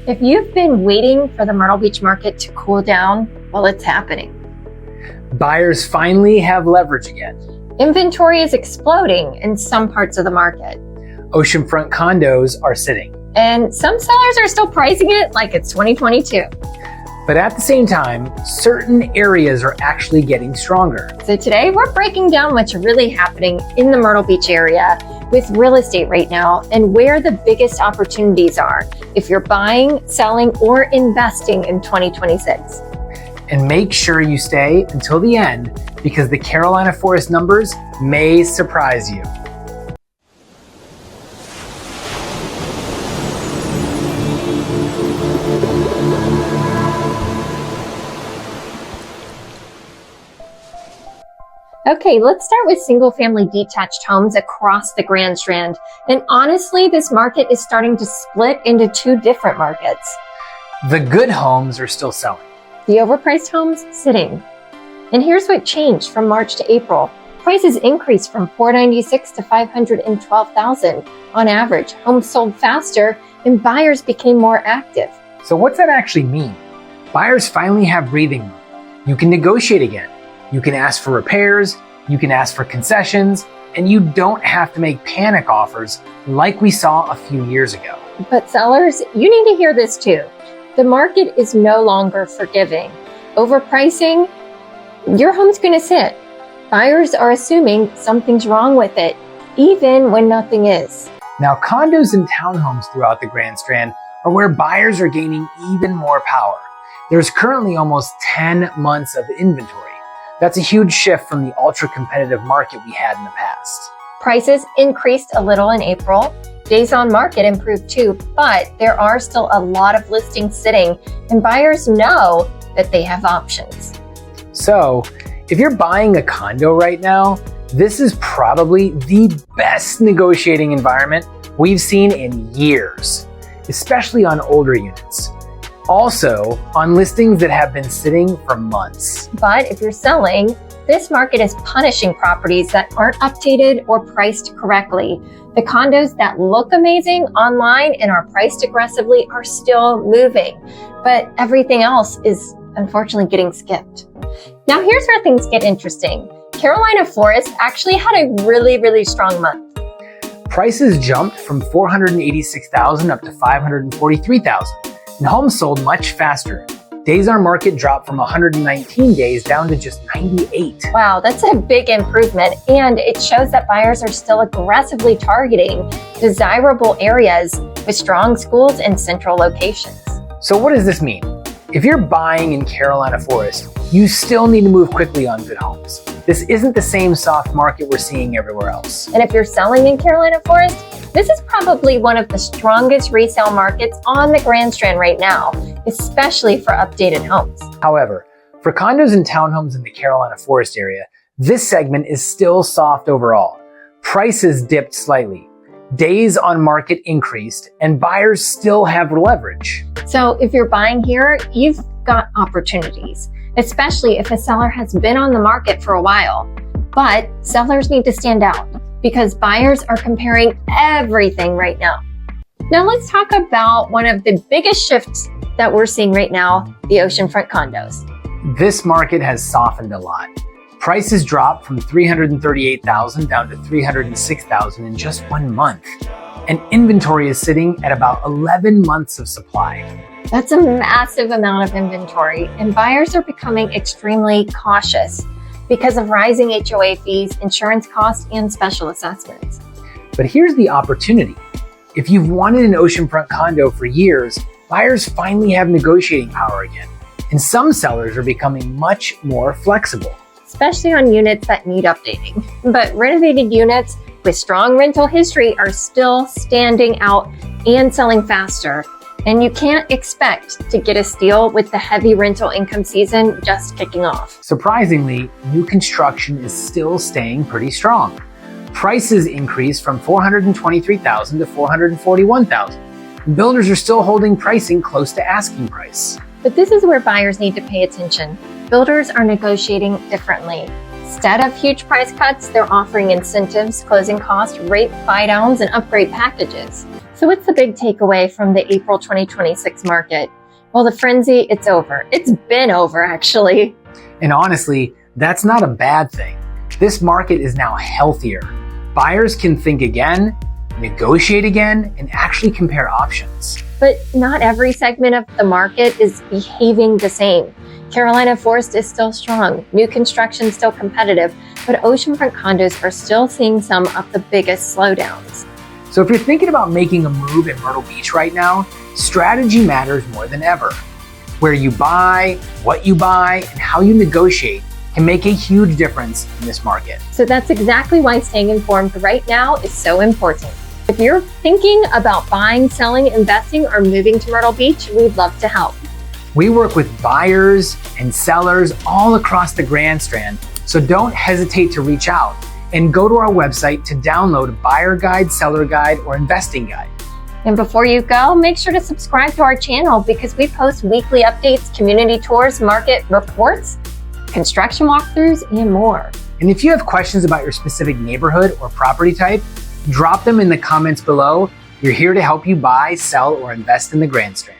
If you've been waiting for the Myrtle Beach market to cool down, well, it's happening. Buyers finally have leverage again. Inventory is exploding in some parts of the market. Oceanfront condos are sitting. And some sellers are still pricing it like it's 2022. But at the same time, certain areas are actually getting stronger. So today we're breaking down what's really happening in the Myrtle Beach area with real estate right now and where the biggest opportunities are if you're buying, selling, or investing in 2026. And make sure you stay until the end because the Carolina Forest numbers may surprise you. Okay, let's start with single-family detached homes across the Grand Strand. And honestly, this market is starting to split into two different markets. The good homes are still selling. The overpriced homes sitting. And here's what changed from March to April. Prices increased from $496,000 to $512,000 on average. Homes sold faster and buyers became more active. So what's that actually mean? Buyers finally have breathing room. You can negotiate again. You can ask for repairs, you can ask for concessions, and you don't have to make panic offers like we saw a few years ago. But sellers, you need to hear this too. The market is no longer forgiving. Overpricing, your home's gonna sit. Buyers are assuming something's wrong with it, even when nothing is. Now, condos and townhomes throughout the Grand Strand are where buyers are gaining even more power. There's currently almost 10 months of inventory. That's a huge shift from the ultra-competitive market we had in the past. Prices increased a little in April. Days on market improved too, but there are still a lot of listings sitting and buyers know that they have options. So, if you're buying a condo right now, this is probably the best negotiating environment we've seen in years, especially on older units. Also, on listings that have been sitting for months. But if you're selling, this market is punishing properties that aren't updated or priced correctly. The condos that look amazing online and are priced aggressively are still moving, but everything else is unfortunately getting skipped. Now here's where things get interesting. Carolina Forest actually had a really strong month. Prices jumped from $486,000 up to $543,000. And homes sold much faster. Days on market dropped from 119 days down to just 98. Wow, that's a big improvement. And it shows that buyers are still aggressively targeting desirable areas with strong schools and central locations. So what does this mean? If you're buying in Carolina Forest, you still need to move quickly on good homes. This isn't the same soft market we're seeing everywhere else. And if you're selling in Carolina Forest, this is probably one of the strongest resale markets on the Grand Strand right now, especially for updated homes. However, for condos and townhomes in the Carolina Forest area, this segment is still soft overall. Prices dipped slightly. Days on market increased, and buyers still have leverage. So if you're buying here, you've got opportunities, especially if a seller has been on the market for a while. But sellers need to stand out because buyers are comparing everything right now. Now let's talk about one of the biggest shifts that we're seeing right now, the oceanfront condos. This market has softened a lot. Prices dropped from $338,000 down to $306,000 in just 1 month. And inventory is sitting at about 11 months of supply. That's a massive amount of inventory, and buyers are becoming extremely cautious because of rising HOA fees, insurance costs, and special assessments. But here's the opportunity. If you've wanted an oceanfront condo for years, buyers finally have negotiating power again. And some sellers are becoming much more flexible. Especially on units that need updating. But renovated units with strong rental history are still standing out and selling faster. And you can't expect to get a steal with the heavy rental income season just kicking off. Surprisingly, new construction is still staying pretty strong. Prices increased from $423,000 to $441,000. Builders are still holding pricing close to asking price. But this is where buyers need to pay attention. Builders are negotiating differently. Instead of huge price cuts, they're offering incentives, closing costs, rate buy downs, and upgrade packages. So what's the big takeaway from the April 2026 market? Well, the frenzy, it's over. It's been over, actually. And honestly, that's not a bad thing. This market is now healthier. Buyers can think again, negotiate again, and actually compare options. But not every segment of the market is behaving the same. Carolina Forest is still strong, new construction still competitive, but oceanfront condos are still seeing some of the biggest slowdowns. So if you're thinking about making a move in Myrtle Beach right now, strategy matters more than ever. Where you buy, what you buy, and how you negotiate can make a huge difference in this market. So that's exactly why staying informed right now is so important. If you're thinking about buying, selling, investing, or moving to Myrtle Beach, we'd love to help. We work with buyers and sellers all across the Grand Strand, so don't hesitate to reach out and go to our website to download a buyer guide, seller guide, or investing guide. And before you go, make sure to subscribe to our channel because we post weekly updates, community tours, market reports, construction walkthroughs, and more. And if you have questions about your specific neighborhood or property type, drop them in the comments below. We're here to help you buy, sell, or invest in the Grand Strand.